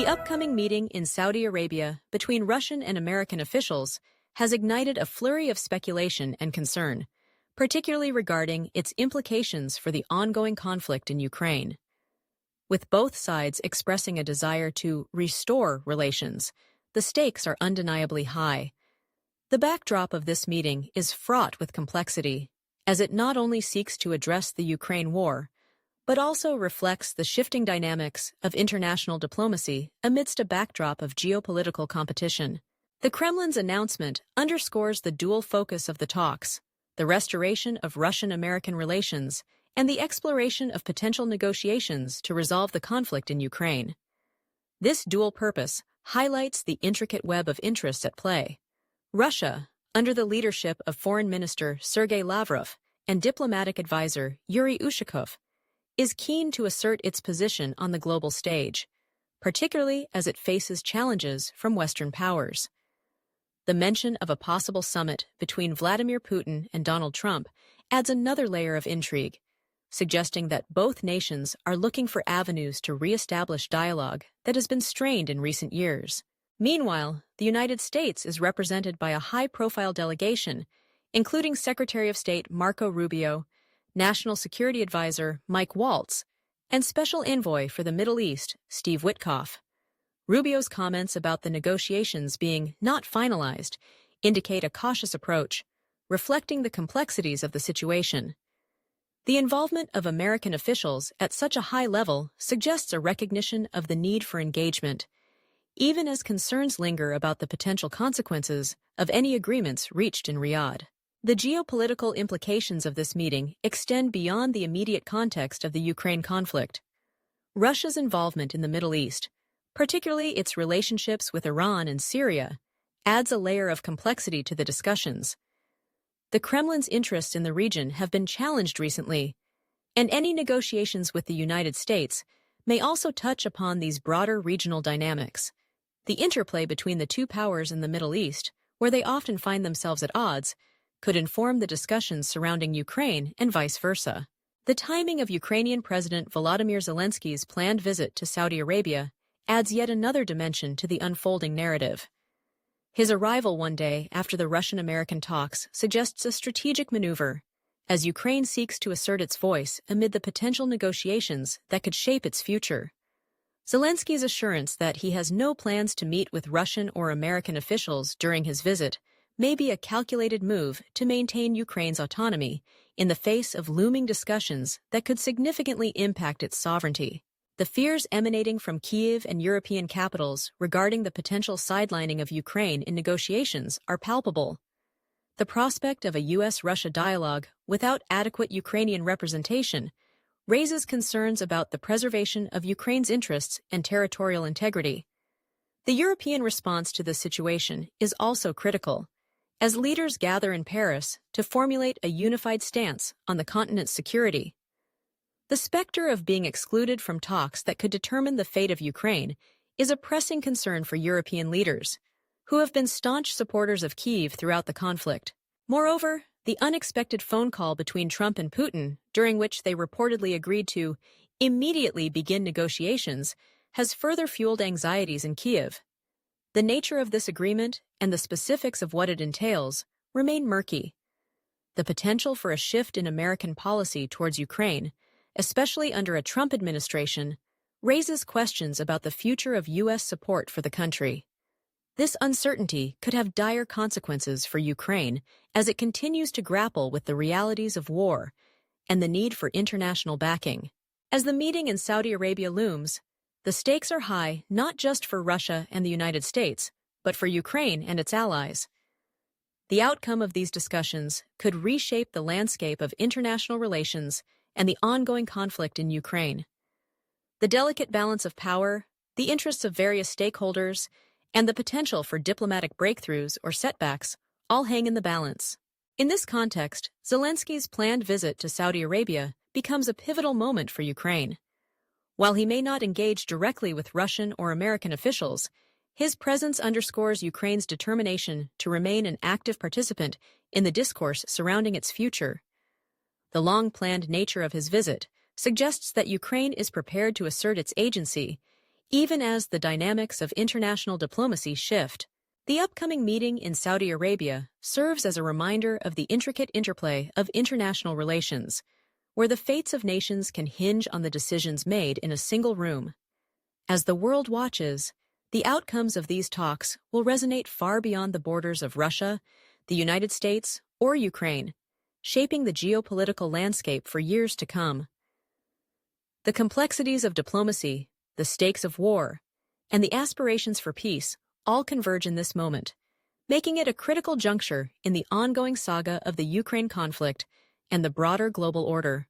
The upcoming meeting in Saudi Arabia between Russian and American officials has ignited a flurry of speculation and concern, particularly regarding its implications for the ongoing conflict in Ukraine. With both sides expressing a desire to restore relations, the stakes are undeniably high. The backdrop of this meeting is fraught with complexity, as it not only seeks to address the Ukraine war, but also reflects the shifting dynamics of international diplomacy amidst a backdrop of geopolitical competition. The Kremlin's announcement underscores the dual focus of the talks: the restoration of Russian-American relations and the exploration of potential negotiations to resolve the conflict in Ukraine. This dual purpose highlights the intricate web of interests at play. Russia, under the leadership of Foreign Minister Sergei Lavrov and diplomatic advisor Yuri Ushakov, is keen to assert its position on the global stage, particularly as it faces challenges from Western powers. The mention of a possible summit between Vladimir Putin and Donald Trump adds another layer of intrigue, suggesting that both nations are looking for avenues to re-establish dialogue that has been strained in recent years. Meanwhile, the United States is represented by a high-profile delegation, including Secretary of State Marco Rubio, National Security Advisor Mike Waltz, and Special Envoy for the Middle East Steve Witkoff. Rubio's comments about the negotiations being not finalized indicate a cautious approach, reflecting the complexities of the situation. The involvement of American officials at such a high level suggests a recognition of the need for engagement, even as concerns linger about the potential consequences of any agreements reached in Riyadh. The geopolitical implications of this meeting extend beyond the immediate context of the Ukraine conflict. Russia's involvement in the Middle East, particularly its relationships with Iran and Syria, adds a layer of complexity to the discussions. The Kremlin's interests in the region have been challenged recently, and any negotiations with the United States may also touch upon these broader regional dynamics. The interplay between the two powers in the Middle East, where they often find themselves at odds, could inform the discussions surrounding Ukraine and vice versa. The timing of Ukrainian President Volodymyr Zelensky's planned visit to Saudi Arabia adds yet another dimension to the unfolding narrative. His arrival one day after the Russian-American talks suggests a strategic maneuver, as Ukraine seeks to assert its voice amid the potential negotiations that could shape its future. Zelensky's assurance that he has no plans to meet with Russian or American officials during his visit may be a calculated move to maintain Ukraine's autonomy in the face of looming discussions that could significantly impact its sovereignty. The fears emanating from Kyiv and European capitals regarding the potential sidelining of Ukraine in negotiations are palpable. The prospect of a U.S.-Russia dialogue without adequate Ukrainian representation raises concerns about the preservation of Ukraine's interests and territorial integrity. The European response to this situation is also critical, as leaders gather in Paris to formulate a unified stance on the continent's security. The specter of being excluded from talks that could determine the fate of Ukraine is a pressing concern for European leaders, who have been staunch supporters of Kyiv throughout the conflict. Moreover, the unexpected phone call between Trump and Putin, during which they reportedly agreed to immediately begin negotiations, has further fueled anxieties in Kyiv. The nature of this agreement and the specifics of what it entails remain murky. The potential for a shift in American policy towards Ukraine, especially under a Trump administration, raises questions about the future of U.S. support for the country. This uncertainty could have dire consequences for Ukraine as it continues to grapple with the realities of war and the need for international backing. As the meeting in Saudi Arabia looms, the stakes are high not just for Russia and the United States, but for Ukraine and its allies. The outcome of these discussions could reshape the landscape of international relations and the ongoing conflict in Ukraine. The delicate balance of power, the interests of various stakeholders, and the potential for diplomatic breakthroughs or setbacks all hang in the balance. In this context, Zelensky's planned visit to Saudi Arabia becomes a pivotal moment for Ukraine. While he may not engage directly with Russian or American officials, his presence underscores Ukraine's determination to remain an active participant in the discourse surrounding its future. The long-planned nature of his visit suggests that Ukraine is prepared to assert its agency, Even as the dynamics of international diplomacy shift, the upcoming meeting in Saudi Arabia serves as a reminder of the intricate interplay of international relations, where the fates of nations can hinge on the decisions made in a single room. As the world watches, the outcomes of these talks will resonate far beyond the borders of Russia, the United States, or Ukraine, shaping the geopolitical landscape for years to come. The complexities of diplomacy, the stakes of war, and the aspirations for peace all converge in this moment, making it a critical juncture in the ongoing saga of the Ukraine conflict and the broader global order.